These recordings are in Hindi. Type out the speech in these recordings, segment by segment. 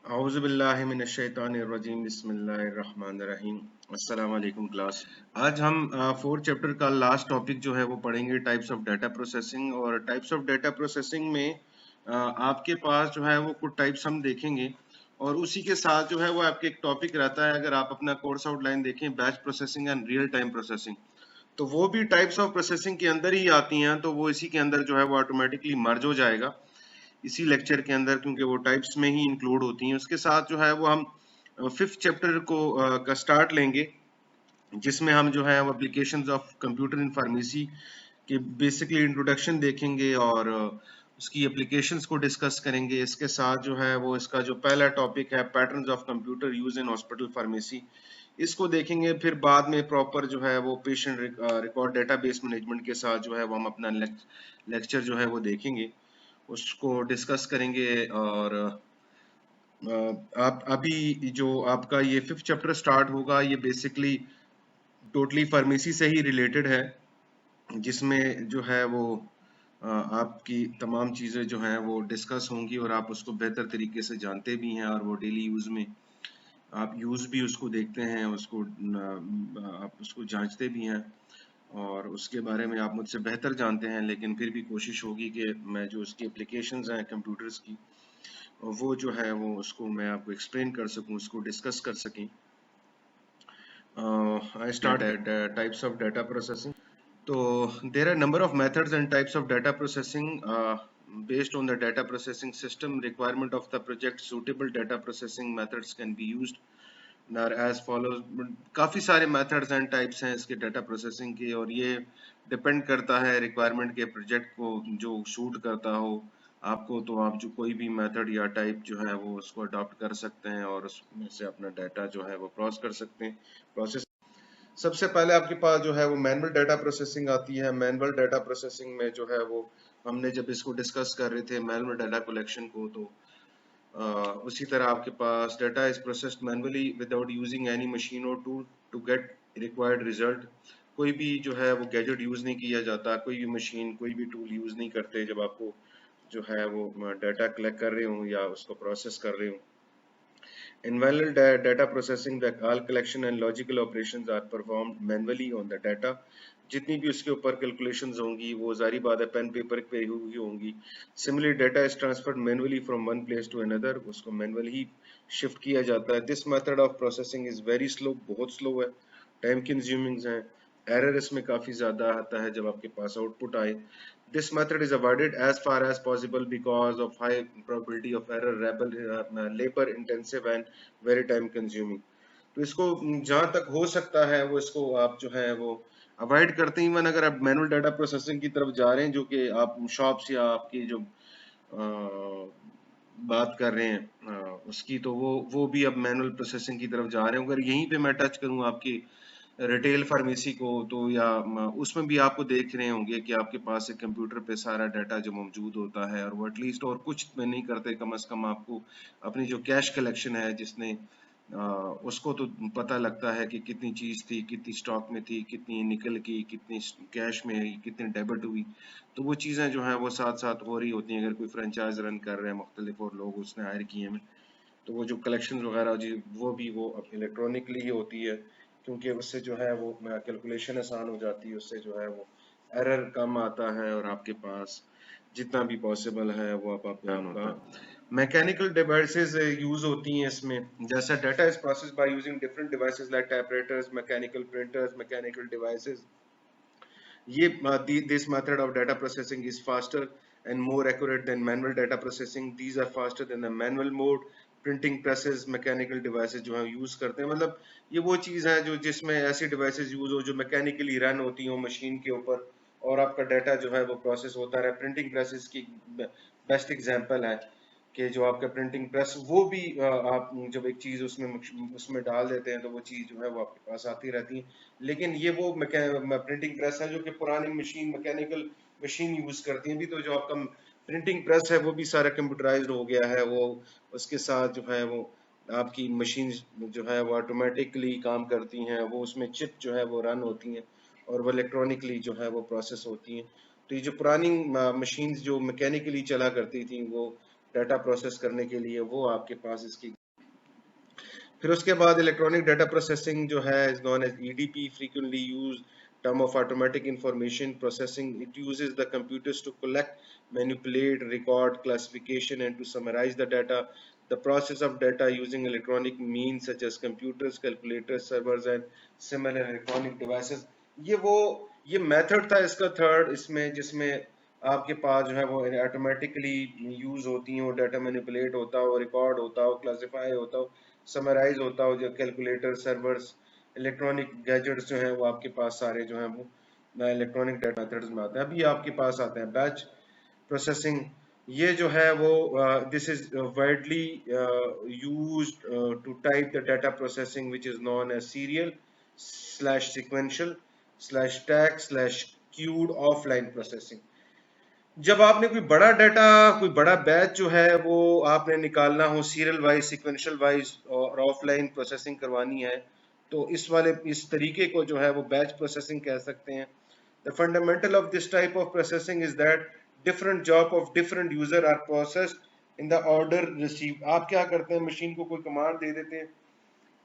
औज़ुबिल्लाहिमिनश्शैतानिर्रजीम बिस्मिल्लाहिर्रहमानिर्रहीम। अस्सलाम वालेकुम क्लास। आज हम फोर्थ चैप्टर का लास्ट टॉपिक जो है वो पढ़ेंगे, टाइप्स ऑफ डाटा प्रोसेसिंग। और टाइप्स ऑफ डाटा प्रोसेसिंग में आपके पास जो है वो कुछ टाइप्स हम देखेंगे और उसी के साथ जो है वो आपके एक टॉपिक रहता है। अगर आप अपना कोर्स आउटलाइन देखें, batch processing and real time processing, तो वो भी टाइप्स ऑफ प्रोसेसिंग के अंदर ही आती हैं, तो वो इसी के अंदर जो है वो ऑटोमेटिकली मर्ज हो जाएगा इसी लेक्चर के अंदर, क्योंकि वो टाइप्स में ही इंक्लूड होती हैं। उसके साथ जो है वो हम फिफ्थ चैप्टर को का स्टार्ट लेंगे, जिसमें हम जो है वो applications of computer in pharmacy के बेसिकली इंट्रोडक्शन देखेंगे और उसकी एप्लीकेशंस को डिस्कस करेंगे। इसके साथ जो है वो इसका जो पहला टॉपिक है, patterns of computer use in hospital pharmacy, इसको देखेंगे। फिर बाद में प्रॉपर जो है वो पेशेंट रिकॉर्ड डेटाबेस मैनेजमेंट के साथ जो है वो हम अपना लेक्चर जो है वो देखेंगे, उसको डिस्कस करेंगे। और आप अभी जो आपका ये फिफ्थ चैप्टर स्टार्ट होगा, ये बेसिकली टोटली फार्मेसी से ही रिलेटेड है, जिसमें जो है वो आपकी तमाम चीज़ें जो हैं वो डिस्कस होंगी और आप उसको बेहतर तरीके से जानते भी हैं और वो डेली यूज़ में आप यूज़ भी उसको देखते हैं, उसको आप उसको जांचते भी हैं और उसके बारे में आप मुझसे बेहतर जानते हैं। लेकिन फिर भी कोशिश होगी कि मैं जो उसकी एप्लीकेशंस हैं कंप्यूटर्स की, वो जो है वो उसको मैं आपको एक्सप्लेन कर सकूं, उसको डिस्कस कर सकें। I start at types of data processing. So there are a number of methods and types of data processing based on the data processing system requirement of the project. Suitable data processing methods can be used are as follows. काफ़ी सारे methods and types हैं इसके data processing के, और ये depend करता है requirement के project को जो shoot करता हो आपको। तो आप जो कोई भी मेथड या टाइप जो है वो उसको अडॉप्ट कर सकते हैं और उसमें से अपना डाटा जो है वो प्रोसेस। सबसे पहले आपके पास जो है वो मैनुअल डाटा प्रोसेसिंग आती है। मैनुअल डाटा प्रोसेसिंग में जो है वो हमने जब इसको डिस्कस कर रहे थे मैनुअल डाटा कलेक्शन को, तो उसी तरह आपके पास data is processed manually without using any machine और tool to get required result. कोई भी जो है वो गैजेट यूज नहीं किया जाता, कोई भी मशीन, कोई भी टूल यूज नहीं करते जब आपको जो है वो डाटा कलेक्ट कर रहे हो या उसको प्रोसेस कर रहे हो। In manual data processing, the all collection and logical operations are performed manually on the data. जितनी भी उसके ऊपर कैलकुलेशंस होंगी वो जारी बात है पेन पेपर पे हुई होंगी। Similarly data is transferred manually from one place to another, उसको मैनुअली ही शिफ्ट किया जाता है। This method of processing is very slow, बहुत स्लो है, टाइम कंज्यूमिंग है, एरर इसमें काफी ज्यादा आता है जब आपके पास आउटपुट आए। This method is avoided as far as possible because of high probability of error, labor intensive and very time consuming. तो इसको जहाँ तक हो सकता है वो इसको आप जो है वो अवॉइड करते हैं। इवन अगर आप मैनुअल डाटा प्रोसेसिंग की तरफ जा रहे हैं, जो कि आप शॉप्स या आपकी जो बात कर रहे हैं उसकी, तो वो भी अब मैनुअल प्रोसेसिंग की तरफ जा रहे हैं। अगर यहीं पे मैं टच करूँ आपकी रिटेल फार्मेसी को, तो या उसमें भी आपको देख रहे होंगे कि आपके पास एक कंप्यूटर पे सारा डाटा जो मौजूद होता है और वो एटलीस्ट और कुछ में नहीं करते, कम से कम आपको अपनी जो कैश कलेक्शन है जिसने उसको तो पता लगता है कि कितनी चीज़ थी, कितनी स्टॉक में थी, कितनी निकल की, कितनी कैश में आई, कितनी डेबिट हुई। तो वो चीज़ें जो हैं वो साथ साथ हो रही होती हैं। अगर कोई फ्रेंचाइज रन कर रहे हैं मुख्तलिफ और लोग उसने हायर किए हैं, तो वो जो कलेक्शन वगैरह जी वो भी वो इलेक्ट्रॉनिकली ही होती है, क्योंकि उससे जो है वो कैलकुलेशन आसान हो जाती है, उससे जो है वो एरर कम आता है और आपके पास जितना भी पॉसिबल है वो आप ध्यान होता है। मैकेनिकल डिवाइसेस यूज होती हैं इसमें, जैसा data is processed by using different devices like typewriters, mechanical printers, mechanical devices. ये this method of data processing is faster and more accurate than manual data processing. These are faster than the manual mode. Printing presses, mechanical devices जो है यूज करते हैं, मतलब ये वो चीज है जो जिसमें ऐसी डिवाइसेस यूज हो जो मैकेनिकली रन होती हो मशीन के ऊपर और आपका डाटा जो है वो प्रोसेस होता रहे। प्रिंटिंग प्रेसेस की बेस्ट एग्जांपल है कि जो आपका प्रिंटिंग प्रेस, वो भी आप जब एक चीज उसमें डाल देते हैं तो वो चीज जो है वो आपके पास आती रहती है। लेकिन ये वो प्रिंटिंग प्रेस है जो कि पुरानी मशीन, मैकेनिकल मशीन यूज करती है। भी तो जो आपका प्रिंटिंग प्रेस है वो भी सारा कंप्यूटराइज्ड हो गया है। वो उसके साथ जो है वो आपकी मशीन जो है वो ऑटोमेटिकली काम करती हैं, वो उसमें चिप जो है वो रन होती हैं और वो इलेक्ट्रॉनिकली जो है वो प्रोसेस होती हैं। तो ये जो पुरानी मशीन्स जो मैकेनिकली चला करती थी वो डाटा प्रोसेस करने के लिए, वो आपके पास इसकी फिर उसके बाद इलेक्ट्रॉनिक डाटा प्रोसेसिंग जो है is known as EDP, frequently used term of automatic information processing. It uses the computers to collect, manipulate, record, classification, and to summarize the data. The process of data using electronic means such as computers, calculators, servers, and similar electronic devices. ये मेथड था इसका थर्ड, इसमें जिसमें आपके पास जो है वो ऑटोमेटिकली यूज होती हो, डाटा मैनिपुलेट होता हो, रिकॉर्ड होता हो, क्लासिफाई होता हो, समराइज होता हो, जो कैलकुलेटर, सर्वर्स, इलेक्ट्रॉनिक गैजेट्स जो हैं वो आपके पास सारे जो हैं वो इलेक्ट्रॉनिक डाटा मेथड्स में आते हैं। अभी आपके पास आते हैं बैच प्रोसेसिंग। ये जो है वो this is widely used to type the data processing which is known as serial slash sequential slash tag slash queued offline processing. जब आपने कोई बड़ा डाटा, कोई बड़ा बैच जो है वो आपने निकालना हो सीरियल वाइज, सिक्वेंशियल वाइज और ऑफलाइन प्रोसेसिंग करवानी है, तो इस तरीके को जो है वो बैच प्रोसेसिंग कह सकते हैं। The fundamental of this type of processing is that different job of different user are processed in the order receive. आप क्या करते हैं, मशीन को कोई कमांड दे देते हैं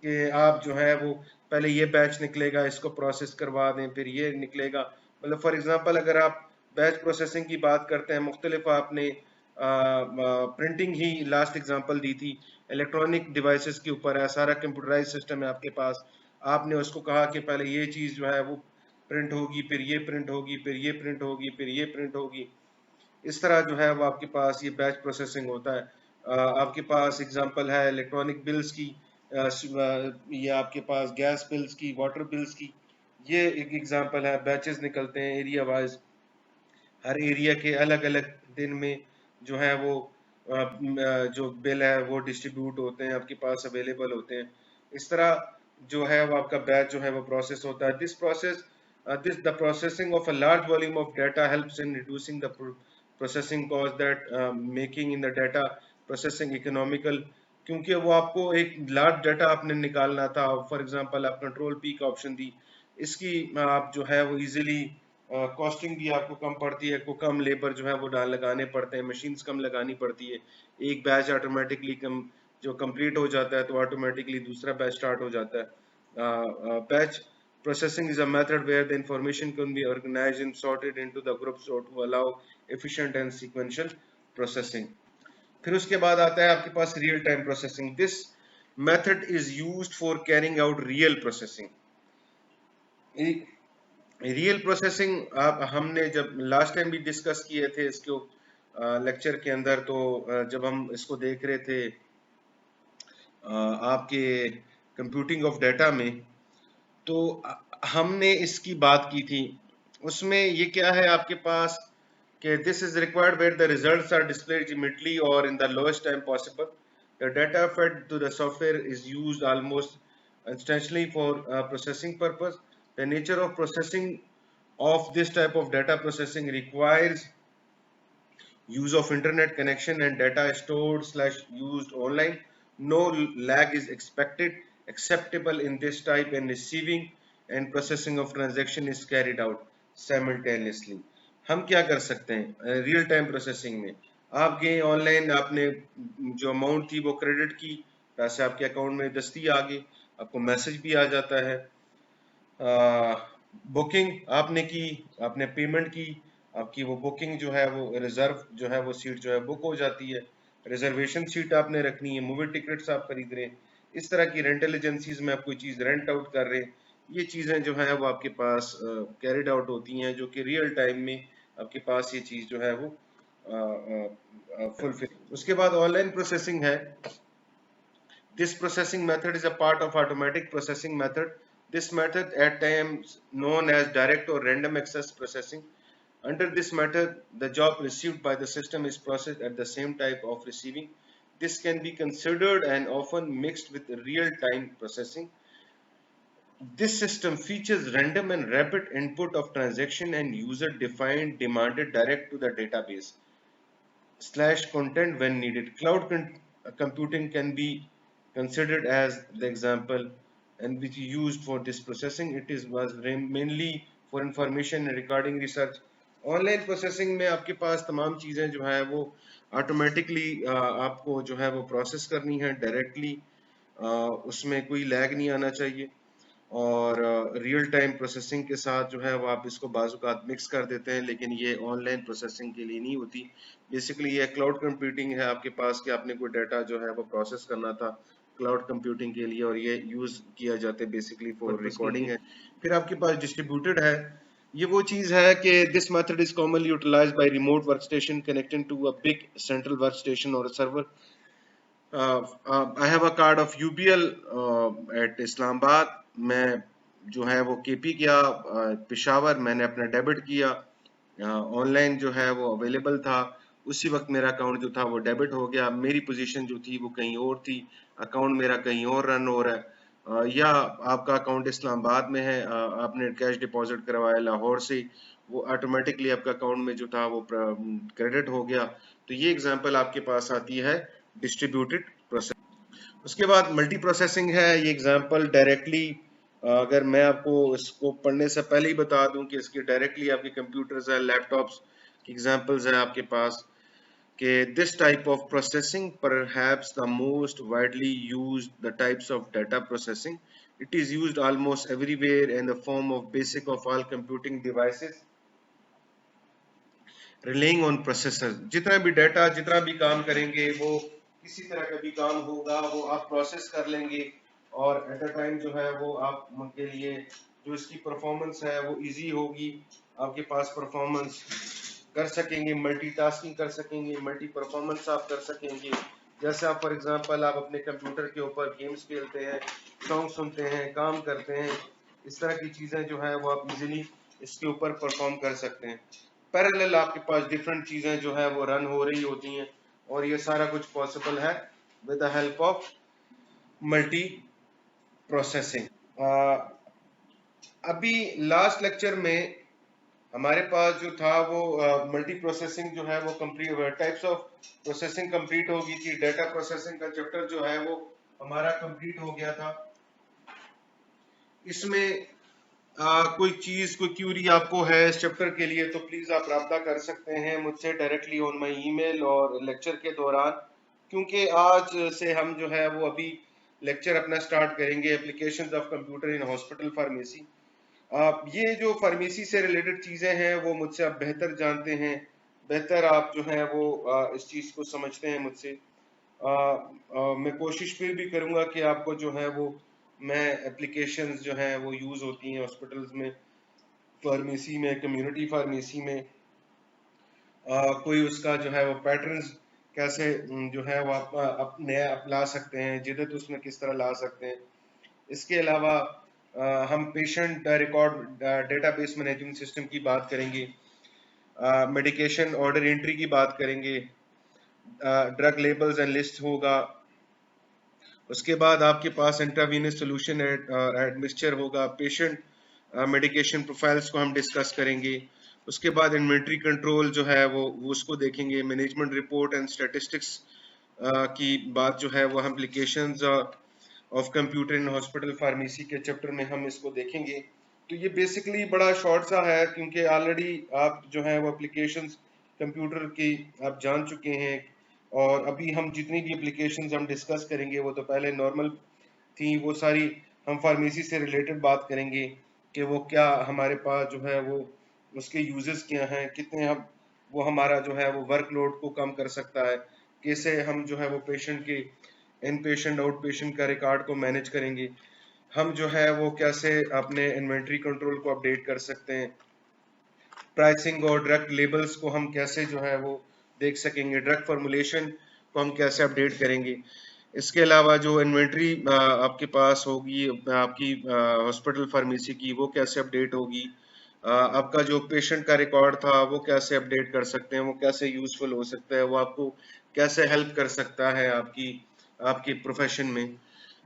कि आप जो है वो पहले ये बैच निकलेगा, इसको प्रोसेस करवा दें, फिर ये निकलेगा। मतलब फॉर एग्जांपल अगर आप बैच प्रोसेसिंग की बात करते हैं, मुख्तलिफ आपने प्रिंटिंग ही लास्ट एग्जांपल दी थी, इलेक्ट्रॉनिक डिवाइसेस के ऊपर है, सारा कंप्यूटराइज सिस्टम है आपके पास। आपने उसको कहा कि पहले ये चीज़ जो है वो प्रिंट होगी, फिर ये प्रिंट होगी, फिर ये प्रिंट होगी, फिर ये प्रिंट होगी। इस तरह जो है वो आपके पास ये बैच प्रोसेसिंग होता है। आपके पास एग्जांपल है इलेक्ट्रॉनिक बिल्स की, ये आपके पास गैस बिल्स की, वाटर बिल्स की, ये एक एग्जांपल है। बैचेस निकलते हैं एरिया वाइज, हर एरिया के अलग अलग दिन में जो है वो जो बिल है वो डिस्ट्रीब्यूट होते हैं, आपके पास अवेलेबल होते हैं। इस तरह जो है वो आपका बैच जो है वो प्रोसेस होता है। This the processing of a large volume of data helps in reducing the processing cost that making in the data processing economical. क्योंकि वो आपको एक लार्ज डाटा आपने निकालना था, फॉर एग्जांपल आप कंट्रोल पी का ऑप्शन दी, इसकी आप जो है वो इजीली कॉस्टिंग भी आपको कम पड़ती है, को कम लेबर जो है वो डाल लगाने पड़ते हैं, मशीन्स कम लगानी पड़ती है। एक बैच ऑटोमेटिकली जो कंप्लीट हो जाता है तो ऑटोमेटिकली दूसरा बैच स्टार्ट हो जाता है। Batch processing is a method where the information can be organized and sorted into the groups so to allow efficient and sequential processing. फिर उसके बाद आता है आपके पास real time processing. This method is used for carrying out real processing. Real processing आप हमने जब लास्ट टाइम भी डिस्कस किए थे इसको लेक्चर के अंदर, तो जब हम इसको देख रहे थे आपके कंप्यूटिंग ऑफ डाटा में, तो हमने इसकी बात की थी। उसमें ये क्या है आपके पास कि this is required where the results are displayed immediately और in the lowest time possible. The data fed to the software is used almost instantly for processing purpose. The nature of processing of this type of data processing requires use of internet connection and data stored slash used online. No lag is expected. Acceptable in this type and receiving and processing of transaction is carried out simultaneously. हम क्या कर सकते हैं रियल टाइम प्रोसेसिंग में? आप गए ऑनलाइन, आपने जो अमाउंट थी वो क्रेडिट की, पैसे आपके अकाउंट में दस्ती आ गए, आपको मैसेज भी आ जाता है। बुकिंग आपने की, आपने पेमेंट की, आपकी वो बुकिंग जो है वो रिजर्व जो है वो सीट जो है बुक हो जाती है। रिजर्वेशन सीट आपने रखनी है, मूवी टिकट्स आप खरीद रहे हैं, इस तरह की रेंटल एजेंसीज में आप कोई चीज़ रेंट आउट कर रहे हैं, ये चीज़ें जो है वो आपके पास कैरिड आउट होती हैं, जो कि रियल टाइम में आपके पास ये चीज़ जो है वो फुलफिल। उसके बाद ऑनलाइन प्रोसेसिंग है। This processing method is a part of automatic processing method. This method at times known as direct or random access processing. Under this method, the job received by the system is processed at the same type of receiving. This can be considered and often mixed with real-time processing. This system features random and rapid input of transaction and user-defined demanded direct to the database slash content when needed. Computing can be considered as the example and which is used for this processing. It is was mainly for information and recording research. Online processing में आपके पास तमाम चीज़ें जो है वो ऑटोमेटिकली आपको जो है वो प्रोसेस करनी है डायरेक्टली। उसमें कोई लैग नहीं आना चाहिए, और रियल टाइम प्रोसेसिंग के साथ जो है वो आप इसको बाज़-औक़ात मिक्स कर देते हैं, लेकिन ये ऑनलाइन प्रोसेसिंग के लिए नहीं होती। बेसिकली ये क्लाउड कंप्यूटिंग है आपके पास कि आपने कोई डाटा जो है वो प्रोसेस करना था क्लाउड कंप्यूटिंग के लिए, और ये यूज़ किया जाता है बेसिकली फॉर रिकॉर्डिंग है। फिर आपके पास डिस्ट्रीब्यूटेड है। ये वो चीज़ है कि this method is commonly utilized by remote workstation connecting to a big central workstation और server. I have a card of UBL at Islamabad. मैं जो है वो केपी गया पेशावर, मैंने अपना डेबिट किया, ऑनलाइन जो है वो अवेलेबल था, उसी वक्त मेरा अकाउंट जो था वो डेबिट हो गया। मेरी पोजीशन जो थी वो कहीं और थी, अकाउंट मेरा कहीं और रन हो रहा है, या आपका अकाउंट इस्लामाबाद में है, आपने कैश डिपॉजिट करवाया लाहौर से, वो ऑटोमेटिकली आपका अकाउंट में जो था वो क्रेडिट हो गया। तो ये एग्जांपल आपके पास आती है डिस्ट्रीब्यूटेड प्रोसेस। उसके बाद मल्टी प्रोसेसिंग है। ये एग्जांपल डायरेक्टली, अगर मैं आपको इसको पढ़ने से पहले ही बता दूं कि इसके डायरेक्टली आपके कंप्यूटर्स है, लैपटॉप्स की एग्जांपल्स है आपके पास, कि this type of processing perhaps the most widely used the types of data processing. It is used almost everywhere in the form of basic of all computing devices relying on processor. जितना भी डाटा, जितना भी काम करेंगे, वो किसी तरह का भी काम होगा वो आप प्रोसेस कर लेंगे, और एट अ टाइम जो है वो आप के लिए जो इसकी परफॉर्मेंस है वो इजी होगी। आपके पास परफॉर्मेंस कर सकेंगे, मल्टीटास्किंग कर सकेंगे, मल्टी परफॉर्मेंस आप कर सकेंगे। जैसे आप फॉर एग्जांपल आप अपने कंप्यूटर के ऊपर गेम्स खेलते हैं, सॉन्ग सुनते हैं, काम करते हैं, इस तरह की चीज़ें जो है वो आप इजीली इसके ऊपर परफॉर्म कर सकते हैं। पैरेलल आपके पास डिफरेंट चीज़ें जो है वो रन हो रही होती हैं, और ये सारा कुछ पॉसिबल है with the help of multi processing. अभी लास्ट लेक्चर में हमारे पास जो था वो मल्टी प्रोसेसिंग जो है वो complete, types of processing complete हो गई थी। डाटा प्रोसेसिंग का चैप्टर जो है वो हमारा कंप्लीट हो गया था। इसमें कोई चीज, कोई क्यूरी आपको है इस चैप्टर के लिए तो प्लीज आप राब्ता कर सकते हैं मुझसे डायरेक्टली ऑन माय ईमेल और लेक्चर के दौरान, क्योंकि आज से हम जो है वो अभी लेक्चर अपना स्टार्ट करेंगे applications of computer in hospital pharmacy. आप ये जो फार्मेसी से रिलेटेड चीज़ें हैं वो मुझसे आप बेहतर जानते हैं, बेहतर आप जो है वो इस चीज़ को समझते हैं मुझसे। मैं कोशिश फिर भी करूँगा कि आपको जो है वो मैं एप्लीकेशंस जो हैं वो यूज़ होती हैं हॉस्पिटल्स में, फार्मेसी में, कम्युनिटी फार्मेसी में, कोई उसका जो है वो पैटर्न्स कैसे जो है वो आप नया अपना सकते हैं, जिद्दत उसमें किस तरह ला सकते हैं। इसके अलावा हम patient record database management system की बात करेंगे, मेडिकेशन ऑर्डर एंट्री की बात करेंगे, ड्रग लेबल्स एंड लिस्ट होगा। उसके बाद आपके पास इंट्रावीनस सोल्यूशन एडमिक्सचर होगा, पेशेंट मेडिकेशन प्रोफाइल्स को हम डिस्कस करेंगे। उसके बाद इन्वेंट्री कंट्रोल जो है वो उसको देखेंगे, मैनेजमेंट रिपोर्ट एंड स्टैटिस्टिक्स की बात जो है वो हम applications of computer in hospital pharmacy के चैप्टर में हम इसको देखेंगे। तो ये बेसिकली बड़ा शॉर्ट सा है, क्योंकि ऑलरेडी आप जो है वो एप्लीकेशंस कंप्यूटर की आप जान चुके हैं, और अभी हम जितनी भी एप्लीकेशंस हम डिस्कस करेंगे वो तो पहले नॉर्मल थी, वो सारी हम फार्मेसी से रिलेटेड बात करेंगे कि वो क्या हमारे पास जो है वो उसके यूजेस क्या हैं, कितने हम वो हमारा जो है वो वर्कलोड को कम कर सकता है, कैसे हम जो है वो पेशेंट के इन पेशेंट आउट पेशेंट का रिकॉर्ड को मैनेज करेंगे, हम जो है वो कैसे अपने इन्वेंट्री कंट्रोल को अपडेट कर सकते हैं, प्राइसिंग और ड्रग लेबल्स को हम कैसे जो है वो देख सकेंगे, ड्रग फॉर्मुलेशन को हम कैसे अपडेट करेंगे। इसके अलावा जो इन्वेंट्री आपके पास होगी आपकी हॉस्पिटल फार्मेसी की, वो कैसे अपडेट होगी, आपका जो पेशेंट का रिकॉर्ड था वो कैसे अपडेट कर सकते हैं, वो कैसे यूजफुल हो सकता है, वो आपको कैसे हेल्प कर सकता है आपकी आपके प्रोफेशन में।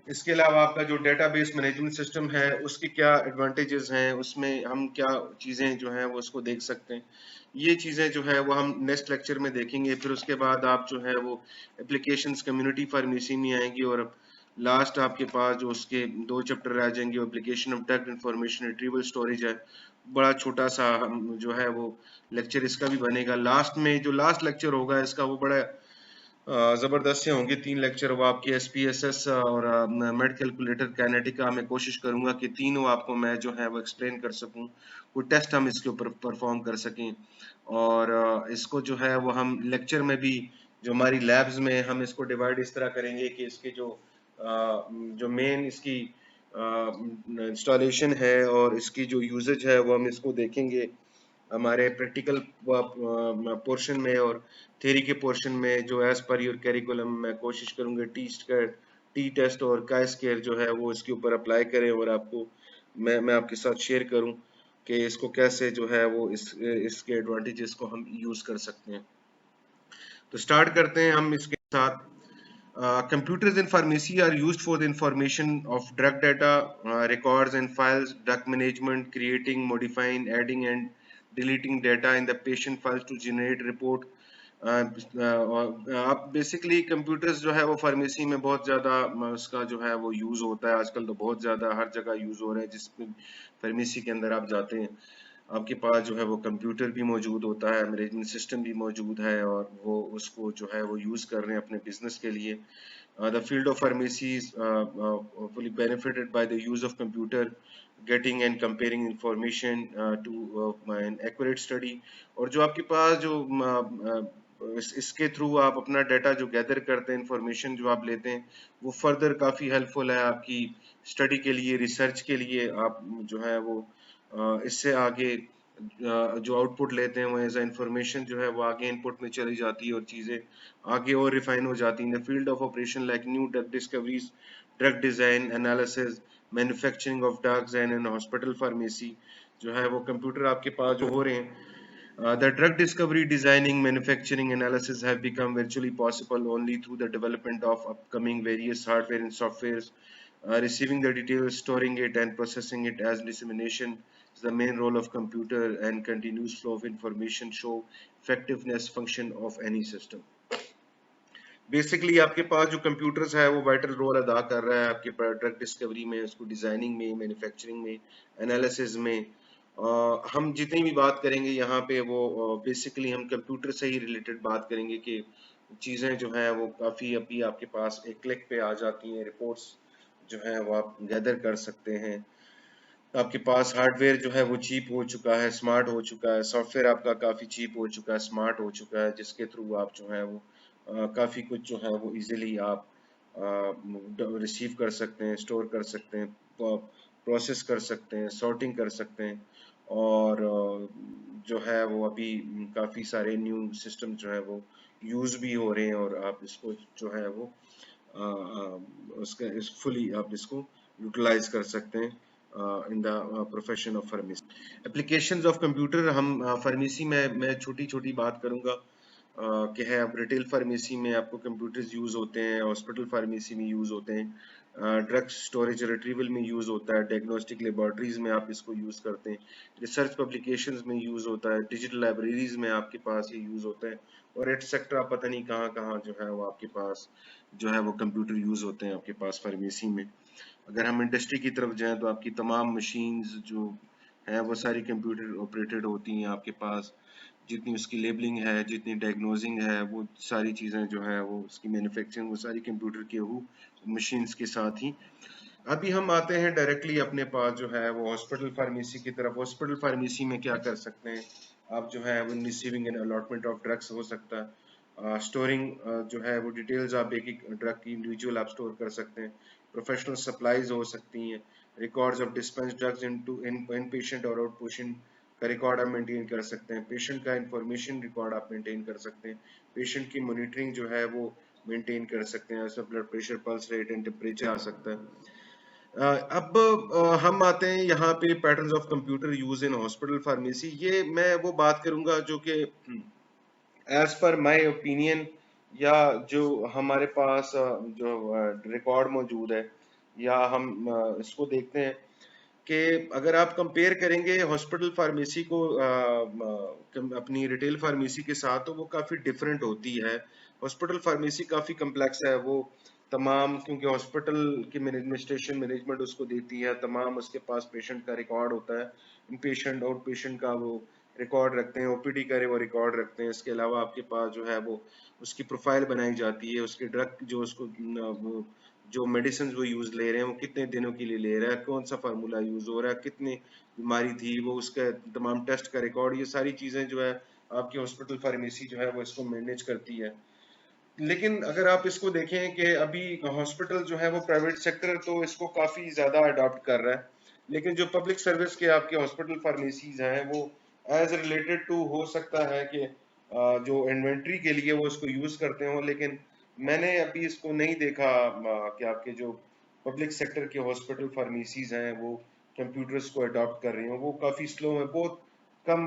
इसके अलावा आपका जो डेटाबेस मैनेजमेंट सिस्टम है उसके क्या एडवांटेजेस हैं, उसमें हम क्या चीज़ें जो हैं वो उसको देख सकते हैं। ये चीज़ें जो है वो हम नेक्स्ट लेक्चर में देखेंगे। फिर उसके बाद आप जो है वो एप्लीकेशंस कम्युनिटी फार्मेसी में आएंगी, और लास्ट आपके पास जो उसके 2 चैप्टर रह जाएंगे, application of drug information retrieval storage है। बड़ा छोटा सा जो है वो लेक्चर इसका भी बनेगा। लास्ट में जो लास्ट लेक्चर होगा इसका वो बड़ा ज़बरदस्त से होंगे 3 लेक्चर वो आपके SPSS और मेड कैलकुलेटर काइनेटिका में कोशिश करूंगा कि तीनों आपको मैं जो है वो एक्सप्लेन कर सकूं, कोई टेस्ट हम इसके ऊपर परफॉर्म कर सकें और इसको जो है वो हम लेक्चर में भी जो हमारी लैब्स में हम इसको डिवाइड इस तरह करेंगे कि इसके जो मेन इसकी इंस्टॉलेशन है और इसकी जो यूजेज है वो हम इसको देखेंगे हमारे प्रैक्टिकल पोर्शन में और थ्योरी के पोर्शन में जो एज पर योर करिकुलम मैं कोशिश करूंगा टी टेस्ट और काई स्केयर जो है वो इसके ऊपर अप्लाई करें और आपको मैं आपके साथ शेयर करूं कि इसको कैसे जो है वो इसके एडवांटेजेस को हम यूज कर सकते हैं। तो स्टार्ट करते हैं हम इसके साथ। Computers in pharmacy are used for the information of drug data, records and files, drug management, creating, modifying, adding and deleting data in the patient files to generate report. आप बेसिकली कंप्यूटर्स जो है वो फार्मेसी में बहुत ज़्यादा उसका जो है वो यूज़ होता है आजकल, तो बहुत ज़्यादा हर जगह यूज़ हो रहा है। जिस फार्मेसी के अंदर आप जाते हैं आपके पास जो है वो कंप्यूटर भी मौजूद होता है, मैनेजमेंट सिस्टम भी मौजूद है और वो उसको जो है वो यूज़ कर रहे हैं अपने बिजनेस के लिए। The field of pharmacy is fully benefited by the use of computer, getting and comparing information to an accurate study। और जो आपके पास जो इसके थ्रू आप अपना डाटा जो गैदर करते हैं, इंफॉर्मेशन जो आप लेते हैं, वो फर्दर काफ़ी हेल्पफुल है आपकी स्टडी के लिए, रिसर्च के लिए। आप जो है वो इससे आगे जो आउटपुट लेते हैं वो एज इंफॉर्मेशन जो है वो आगे इनपुट में चली जाती है और चीज़ें आगे और रिफाइन हो जाती हैं। The field of operation like new drug discoveries, drug design, analysis, manufacturing of drugs and in hospital pharmacy जो है वो कंप्यूटर आपके पास जो हो रहे हैं। The drug discovery, designing, manufacturing, analysis have become virtually possible only through the development of upcoming various hardware and softwares. Receiving the details, storing it, and processing it as dissemination is the main role of computer, and continuous flow of information show effectiveness function of any system. Basically आपके पास जो कंप्यूटर्स है वो वाइटल रोल अदा कर रहा है आपके ड्रग डिस्कवरी में, उसको डिजाइनिंग में, मैन्युफैक्चरिंग में, एनालिसिस में। हम जितनी भी बात करेंगे यहाँ पे वो बेसिकली हम कंप्यूटर से ही रिलेटेड बात करेंगे कि चीज़ें जो हैं वो काफ़ी अभी आपके पास एक क्लिक पे आ जाती हैं, रिपोर्ट्स जो है वो आप गैदर कर सकते हैं। आपके पास हार्डवेयर जो है वो चीप हो चुका है, स्मार्ट हो चुका है, सॉफ्टवेयर आपका काफ़ी चीप हो चुका है, स्मार्ट हो चुका है, जिसके थ्रू आप जो है वो काफ़ी कुछ जो है वो इजीली आप रिसीव कर सकते हैं, स्टोर कर सकते हैं, प्रोसेस कर सकते हैं, सॉर्टिंग कर सकते हैं और जो है वो अभी काफ़ी सारे न्यू सिस्टम जो है वो यूज़ भी हो रहे हैं और आप इसको जो है वो उसका इस फुली आप इसको यूटिलाइज कर सकते हैं in the profession of pharmacy. Applications of computer हम फार्मेसी में मैं छोटी छोटी बात करूंगा कि है अब रिटेल फार्मेसी में आपको कंप्यूटर्स यूज़ होते हैं, हॉस्पिटल फार्मेसी में यूज़ होते हैं, ड्रग स्टोरेज रिट्रीवल में यूज़ होता है, डायग्नोस्टिक लेबोरेटरीज में आप इसको यूज़ करते हैं, रिसर्च पब्लिकेशंस में यूज़ होता है, डिजिटल लाइब्रेरीज में आपके पास ये यूज़ होता है और एटसेट्रा पता नहीं कहाँ कहाँ जो है वो आपके पास जो है वो कंप्यूटर यूज़ होते हैं आपके पास फार्मेसी में। अगर हम इंडस्ट्री की तरफ जाएं तो आपकी तमाम मशीन्स जो है वो सारी कंप्यूटर ऑपरेटेड होती हैं आपके पास। जितनी उसकी लेबलिंग है, जितनी डायग्नोजिंग है, वो सारी चीज़ें जो है वो उसकी मैन्युफैक्चरिंग वो सारी कंप्यूटर के मशीन्स के साथ ही। अभी हम आते हैं डायरेक्टली अपने पास जो है वो हॉस्पिटल फार्मेसी की तरफ। हॉस्पिटल फार्मेसी में क्या कर सकते हैं आप जो है वो receiving end allotment of drugs हो सकता है, स्टोरिंग जो है वो डिटेल्स आप एक एक ड्रग की इंडिविजुअल आप स्टोर कर सकते हैं, प्रोफेशनल सप्लाईज हो सकती हैं, records of dispense drugs in patient और आउट पेशेंट का रिकॉर्ड आप मेंटेन कर सकते हैं, पेशेंट का इंफॉर्मेशन रिकॉर्ड आप मेंटेन कर सकते हैं, पेशेंट की मॉनिटरिंग जो है वो मेंटेन कर सकते हैं, जैसे blood pressure, pulse rate and temperature आ सकता है। अब हम आते हैं यहाँ पे patterns of computer use in hospital pharmacy. ये मैं वो बात करूंगा जो कि एज पर माय ओपिनियन या जो हमारे पास जो रिकॉर्ड मौजूद है या हम इसको देखते हैं कि अगर आप कंपेयर करेंगे हॉस्पिटल फार्मेसी को अपनी रिटेल फार्मेसी के साथ तो वो काफ़ी डिफरेंट होती है। हॉस्पिटल फार्मेसी काफ़ी कम्प्लेक्स है, वो तमाम क्योंकि हॉस्पिटल की एडमिनिस्ट्रेशन मैनेजमेंट उसको देती है, तमाम उसके पास पेशेंट का रिकॉर्ड होता है, इन पेशेंट आउट पेशेंट का वो रिकॉर्ड रखते हैं, ओपीडी का वो रिकॉर्ड रखते हैं। इसके अलावा आपके पास जो है वो उसकी प्रोफाइल बनाई जाती है, उसके ड्रग जो उसको जो मेडिसिन वो यूज ले रहे हैं वो कितने दिनों के लिए ले रहा है, कौन सा फार्मूला यूज हो रहा है, कितनी बीमारी थी वो, उसका तमाम टेस्ट का रिकॉर्ड, ये सारी चीजें जो है आपकी हॉस्पिटल फार्मेसी जो है वो इसको मैनेज करती है। लेकिन अगर आप इसको देखें कि अभी हॉस्पिटल जो है वो प्राइवेट सेक्टर तो इसको काफी ज्यादा अडॉप्ट कर रहा है, लेकिन जो पब्लिक सर्विस के आपके हॉस्पिटल फार्मेसीज हैं वो एज रिलेटेड टू हो सकता है कि जो इन्वेंट्री के लिए वो इसको यूज करते हो, लेकिन मैंने अभी इसको नहीं देखा कि आपके जो पब्लिक सेक्टर के हॉस्पिटल फार्मेसीज हैं वो कंप्यूटर्स को अडॉप्ट कर रही हो, वो काफी स्लो है। बहुत कम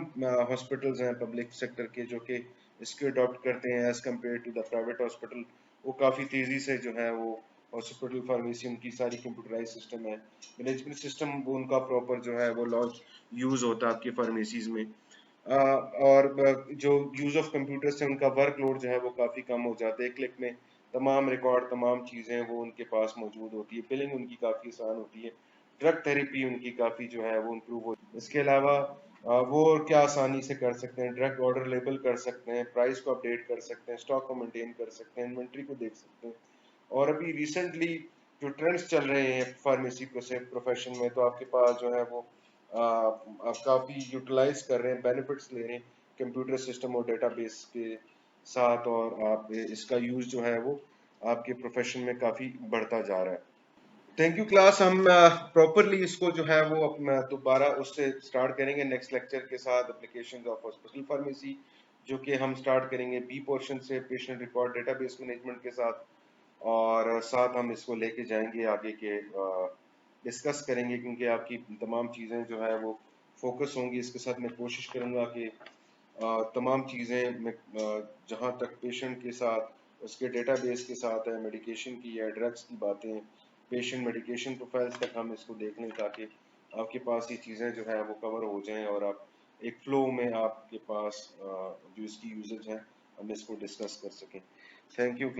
हॉस्पिटल्स हैं पब्लिक सेक्टर के जो कि इसको अडॉप्ट करते हैं as compare to the private hospital. वो काफ़ी तेज़ी से जो है वो हॉस्पिटल फार्मेसी उनकी सारी कंप्यूटराइज सिस्टम है, मैनेजमेंट सिस्टम वो उनका प्रॉपर जो है वो लॉन्च यूज़ होता है आपकी फार्मेसीज में। और जो यूज़ ऑफ कंप्यूटर से उनका वर्कलोड जो है वो काफ़ी कम हो जाता है, क्लिक में तमाम रिकॉर्ड तमाम चीज़ें वो उनके पास मौजूद होती है, बिलिंग उनकी काफ़ी आसान होती है, ड्रग थेरेपी उनकी काफ़ी जो है वो इम्प्रूव होती है। इसके अलावा वो और क्या आसानी से कर सकते हैं, ड्रग ऑर्डर लेबल कर सकते हैं, प्राइस को अपडेट कर सकते हैं, स्टॉक को मेंटेन कर सकते हैं, इन्वेंट्री को देख सकते हैं। और अभी रिसेंटली जो ट्रेंड्स चल रहे हैं फार्मेसी प्रोफेशन में, तो आपके पास जो है वो आप काफ़ी यूटिलाइज कर रहे हैं, बेनिफिट्स ले रहे हैं कंप्यूटर सिस्टम और डेटाबेस के साथ, और आप इसका यूज़ जो है वो आपके प्रोफेशन में काफ़ी बढ़ता जा रहा है। Thank you class. हम प्रॉपरली इसको जो है वो दोबारा उससे स्टार्ट करेंगे नेक्स्ट लेक्चर के साथ, एप्लीकेशंस ऑफ हॉस्पिटल फार्मेसी, जो कि हम स्टार्ट करेंगे बी पोर्शन से, पेशेंट रिकॉर्ड डेटाबेस मैनेजमेंट के साथ, और साथ हम इसको लेके जाएंगे आगे के डिस्कस करेंगे, क्योंकि आपकी तमाम चीज़ें जो है वो फोकस होंगी इसके साथ। मैं कोशिश करूँगा कि तमाम चीज़ें में जहाँ तक पेशेंट के साथ उसके डेटाबेस के साथ है, मेडिकेशन की या ड्रग्स की बातें, पेशेंट मेडिकेशन प्रोफाइल्स तक हम इसको देख लें, ताकि आपके पास ये चीज़ें जो है वो कवर हो जाएं और आप एक फ्लो में आपके पास जो इसकी यूजेज हैं हम इसको डिस्कस कर सकें। Thank you.